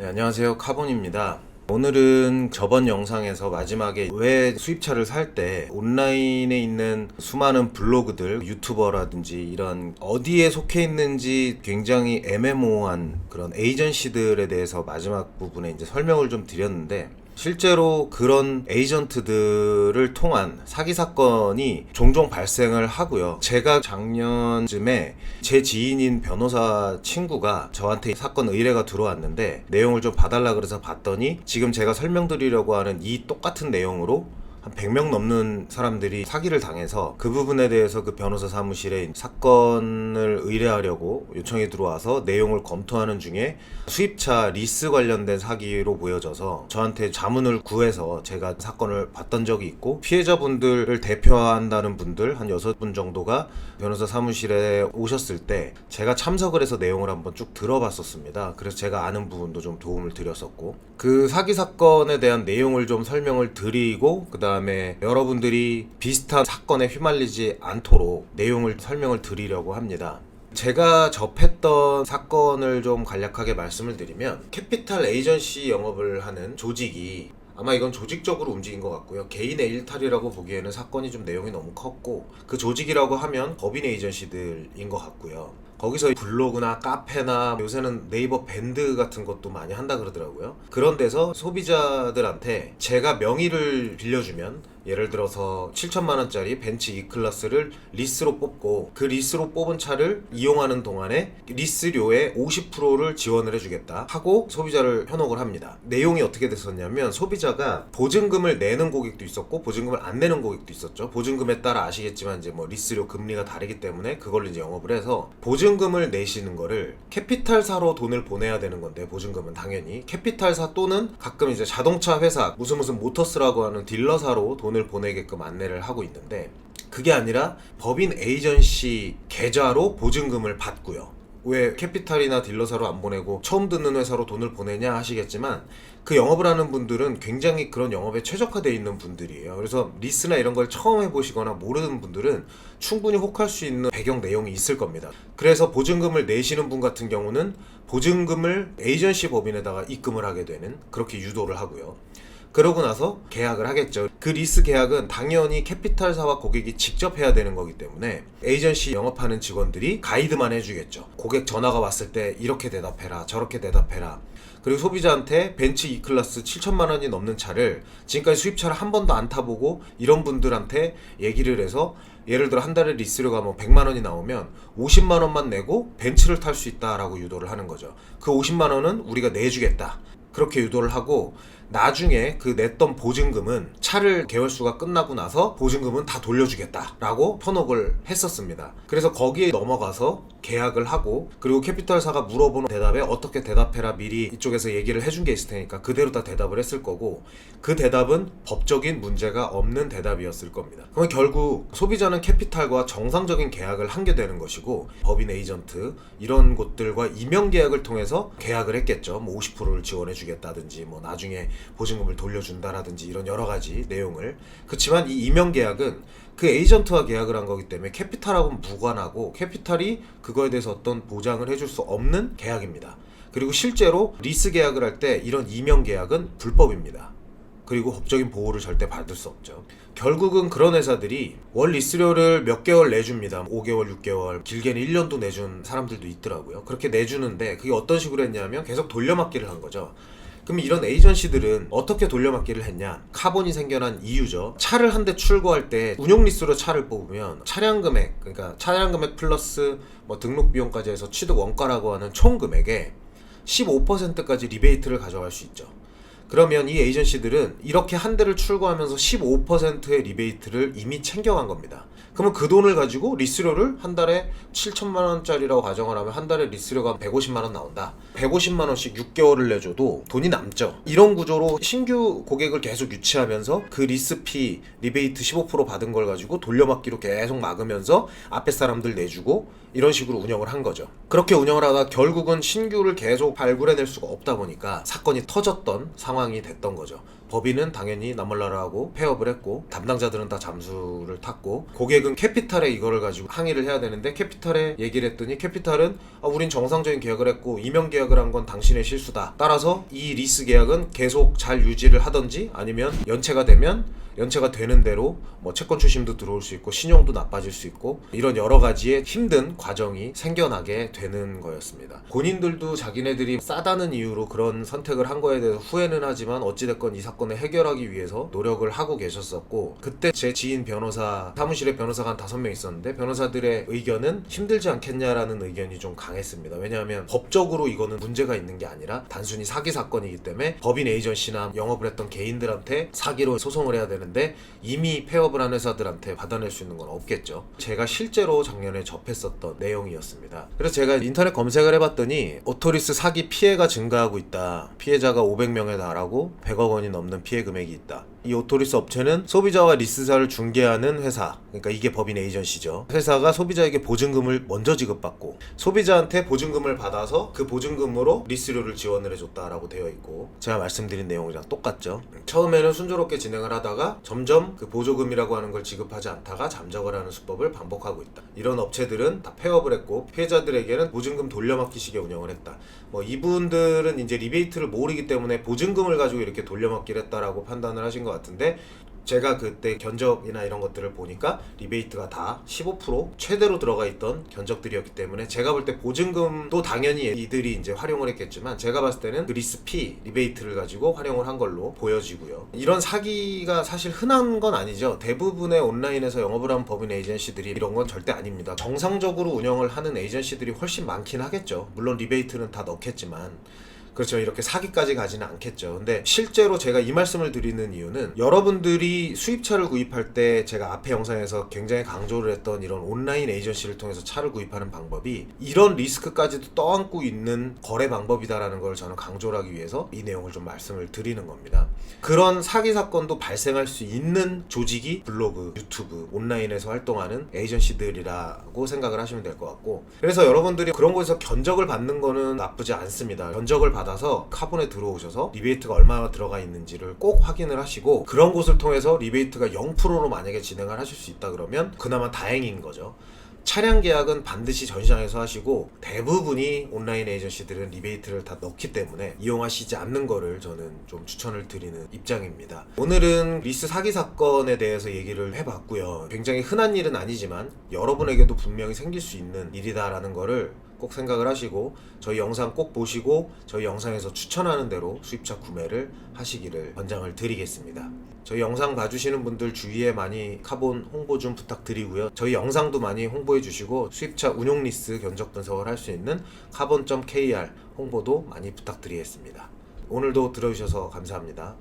네, 안녕하세요. 카본입니다. 오늘은 저번 영상에서 마지막에 왜 수입차를 살 때 온라인에 있는 수많은 블로그들, 유튜버라든지 이런 어디에 속해 있는지 굉장히 애매모호한 그런 에이전시들에 대해서 마지막 부분에 이제 설명을 좀 드렸는데, 실제로 그런 에이전트들을 통한 사기 사건이 종종 발생을 하고요. 제가 작년쯤에 제 지인인 변호사 친구가 저한테 사건 의뢰가 들어왔는데 내용을 좀 봐달라 그래서 봤더니 지금 제가 설명드리려고 하는 이 똑같은 내용으로 한 100명 넘는 사람들이 사기를 당해서 그 부분에 대해서 그 변호사 사무실에 사건을 의뢰하려고 요청이 들어와서 내용을 검토하는 중에 수입차 리스 관련된 사기로 보여져서 저한테 자문을 구해서 제가 사건을 봤던 적이 있고, 피해자분들을 대표한다는 분들 한 6분 정도가 변호사 사무실에 오셨을 때 제가 참석을 해서 내용을 한번 쭉 들어봤었습니다. 그래서 제가 아는 부분도 좀 도움을 드렸었고, 그 사기 사건에 대한 내용을 좀 설명을 드리고, 그 다음에 여러분들이 비슷한 사건에 휘말리지 않도록 내용을 설명을 드리려고 합니다. 제가 접했던 사건을 좀 간략하게 말씀을 드리면, 캐피탈 에이전시 영업을 하는 조직이, 아마 이건 조직적으로 움직인 것 같고요. 개인의 일탈이라고 보기에는 사건이 좀 내용이 너무 컸고, 그 조직이라고 하면 법인 에이전시들인 것 같고요. 거기서 블로그나 카페나 요새는 네이버 밴드 같은 것도 많이 한다 그러더라고요. 그런 데서 소비자들한테 제가 명의를 빌려주면, 예를 들어서 7천만 원짜리 벤츠 E클래스를 리스로 뽑고, 그 리스로 뽑은 차를 이용하는 동안에 리스료의 50%를 지원을 해주겠다 하고 소비자를 현혹을 합니다. 내용이 어떻게 됐었냐면, 소비자가 보증금을 내는 고객도 있었고 보증금을 안 내는 고객도 있었죠. 보증금에 따라 아시겠지만 이제 뭐 리스료 금리가 다르기 때문에 그걸로 이제 영업을 해서, 보증금을 내시는 거를 캐피탈사로 돈을 보내야 되는 건데, 보증금은 당연히 캐피탈사 또는 가끔 이제 자동차 회사 무슨 모터스라고 하는 딜러사로 돈을 보내게끔 안내를 하고 있는데, 그게 아니라 법인 에이전시 계좌로 보증금을 받고요. 왜 캐피탈이나 딜러사로 안 보내고 처음 듣는 회사로 돈을 보내냐 하시겠지만, 그 영업을 하는 분들은 굉장히 그런 영업에 최적화되어 있는 분들이에요. 그래서 리스나 이런 걸 처음 해보시거나 모르는 분들은 충분히 혹할 수 있는 배경 내용이 있을 겁니다. 그래서 보증금을 내시는 분 같은 경우는 보증금을 에이전시 법인에다가 입금을 하게 되는, 그렇게 유도를 하고요. 그러고 나서 계약을 하겠죠. 그 리스 계약은 당연히 캐피탈사와 고객이 직접 해야 되는 거기 때문에 에이전시 영업하는 직원들이 가이드만 해주겠죠. 고객 전화가 왔을 때 이렇게 대답해라, 저렇게 대답해라. 그리고 소비자한테 벤츠 E클래스 7천만 원이 넘는 차를 지금까지 수입차를 한 번도 안 타보고 이런 분들한테 얘기를 해서, 예를 들어 한 달에 리스료가 뭐 100만 원이 나오면 50만 원만 내고 벤츠를 탈 수 있다라고 유도를 하는 거죠. 그 50만 원은 우리가 내주겠다, 그렇게 유도를 하고, 나중에 그 냈던 보증금은 차를 계월수가 끝나고 나서 보증금은 다 돌려주겠다라고 현혹을 했었습니다. 그래서 거기에 넘어가서 계약을 하고, 그리고 캐피탈사가 물어보는 대답에 어떻게 대답해라 미리 이쪽에서 얘기를 해준 게 있을 테니까 그대로 다 대답을 했을 거고, 그 대답은 법적인 문제가 없는 대답이었을 겁니다. 그러면 결국 소비자는 캐피탈과 정상적인 계약을 한 게 되는 것이고, 법인 에이전트 이런 곳들과 임용 계약을 통해서 계약을 했겠죠. 뭐 50%를 지원해 주겠다든지, 뭐 나중에 보증금을 돌려준다라든지 이런 여러 가지 내용을. 그렇지만 이 임용 계약은 그 에이전트와 계약을 한 거기 때문에 캐피탈하고는 무관하고, 캐피탈이 그거에 대해서 어떤 보장을 해줄 수 없는 계약입니다. 그리고 실제로 리스 계약을 할 때 이런 임용 계약은 불법입니다. 그리고 법적인 보호를 절대 받을 수 없죠. 결국은 그런 회사들이 월 리스료를 몇 개월 내줍니다. 5개월, 6개월, 길게는 1년도 내준 사람들도 있더라고요. 그렇게 내주는데 그게 어떤 식으로 했냐면 계속 돌려막기를 한 거죠. 그럼 이런 에이전시들은 어떻게 돌려막기를 했냐? 카본이 생겨난 이유죠. 차를 한 대 출고할 때 운용 리스로 차를 뽑으면 차량 금액, 그러니까 차량 금액 플러스 뭐 등록 비용까지 해서 취득 원가라고 하는 총 금액에 15%까지 리베이트를 가져갈 수 있죠. 그러면 이 에이전시들은 이렇게 한 대를 출고하면서 15%의 리베이트를 이미 챙겨간 겁니다. 그러면 그 돈을 가지고 리스료를 한 달에 7천만 원짜리라고 가정을 하면 한 달에 리스료가 150만 원 나온다. 150만 원씩 6개월을 내줘도 돈이 남죠. 이런 구조로 신규 고객을 계속 유치하면서 그 리스피 리베이트 15% 받은 걸 가지고 돌려막기로 계속 막으면서 앞에 사람들 내주고, 이런 식으로 운영을 한 거죠. 그렇게 운영을 하다 결국은 신규를 계속 발굴해낼 수가 없다 보니까 사건이 터졌던 상황이 됐던 거죠. 법인은 당연히 나몰라라 하고 폐업을 했고, 담당자들은 다 잠수를 탔고, 고객은 지금 캐피탈에 이거를 가지고 항의를 해야 되는데 캐피탈에 얘기를 했더니 캐피탈은 우린 정상적인 계약을 했고 이명 계약을 한 건 당신의 실수다. 따라서 이 리스 계약은 계속 잘 유지를 하던지 아니면 연체가 되면 연체가 되는 대로 뭐 채권 추심도 들어올 수 있고 신용도 나빠질 수 있고 이런 여러 가지의 힘든 과정이 생겨나게 되는 거였습니다. 본인들도 자기네들이 싸다는 이유로 그런 선택을 한 거에 대해서 후회는 하지만 어찌됐건 이 사건을 해결하기 위해서 노력을 하고 계셨었고, 그때 제 지인 변호사 사무실에 변호사가 한 5명 있었는데 변호사들의 의견은 힘들지 않겠냐라는 의견이 좀 강했습니다. 왜냐하면 법적으로 이거는 문제가 있는 게 아니라 단순히 사기 사건이기 때문에 법인 에이전시나 영업을 했던 개인들한테 사기로 소송을 해야 되는 근데 이미 폐업을 한 회사들한테 받아낼 수 있는 건 없겠죠. 제가 실제로 작년에 접했었던 내용이었습니다. 그래서 제가 인터넷 검색을 해봤더니 오토리스 사기 피해가 증가하고 있다. 피해자가 500명에 달하고 100억 원이 넘는 피해 금액이 있다. 이 오토리스 업체는 소비자와 리스사를 중개하는 회사, 그러니까 이게 법인 에이전시죠. 회사가 소비자에게 보증금을 먼저 지급받고 소비자한테 보증금을 받아서 그 보증금으로 리스료를 지원을 해줬다라고 되어 있고, 제가 말씀드린 내용이랑 똑같죠. 처음에는 순조롭게 진행을 하다가 점점 그 보조금이라고 하는 걸 지급하지 않다가 잠적을 하는 수법을 반복하고 있다. 이런 업체들은 다 폐업을 했고 피해자들에게는 보증금 돌려막기식의 운영을 했다. 뭐 이분들은 이제 리베이트를 모르기 때문에 보증금을 가지고 이렇게 돌려막기를 했다라고 판단을 하신 것 같은데, 제가 그때 견적이나 이런 것들을 보니까 리베이트가 다 15% 최대로 들어가 있던 견적들이었기 때문에 제가 볼 때 보증금도 당연히 이들이 이제 활용을 했겠지만 제가 봤을 때는 그 리스피 리베이트를 가지고 활용을 한 걸로 보여지고요. 이런 사기가 사실 흔한 건 아니죠. 대부분의 온라인에서 영업을 하는 법인 에이전시들이 이런 건 절대 아닙니다. 정상적으로 운영을 하는 에이전시들이 훨씬 많긴 하겠죠. 물론 리베이트는 다 넣겠지만 그렇죠. 이렇게 사기까지 가지는 않겠죠. 근데 실제로 제가 이 말씀을 드리는 이유는 여러분들이 수입차를 구입할 때 제가 앞에 영상에서 굉장히 강조를 했던 이런 온라인 에이전시를 통해서 차를 구입하는 방법이 이런 리스크까지도 떠안고 있는 거래 방법이다라는 걸 저는 강조를 하기 위해서 이 내용을 좀 말씀을 드리는 겁니다. 그런 사기 사건도 발생할 수 있는 조직이 블로그, 유튜브, 온라인에서 활동하는 에이전시들이라고 생각을 하시면 될 것 같고, 그래서 여러분들이 그런 곳에서 견적을 받는 거는 나쁘지 않습니다. 견적을 받아서 카본에 들어오셔서 리베이트가 얼마나 들어가 있는지를 꼭 확인을 하시고, 그런 곳을 통해서 리베이트가 0%로 만약에 진행을 하실 수 있다 그러면 그나마 다행인 거죠. 차량 계약은 반드시 전시장에서 하시고 대부분이 온라인 에이전시들은 리베이트를 다 넣기 때문에 이용하시지 않는 거를 저는 좀 추천을 드리는 입장입니다. 오늘은 리스 사기 사건에 대해서 얘기를 해봤고요. 굉장히 흔한 일은 아니지만 여러분에게도 분명히 생길 수 있는 일이다라는 거를 꼭 생각을 하시고 저희 영상 꼭 보시고 저희 영상에서 추천하는 대로 수입차 구매를 하시기를 권장을 드리겠습니다. 저희 영상 봐주시는 분들 주위에 많이 카본 홍보 좀 부탁드리고요. 저희 영상도 많이 홍보해 주시고 수입차 운용 리스 견적 분석을 할 수 있는 카본.kr 홍보도 많이 부탁드리겠습니다. 오늘도 들어주셔서 감사합니다.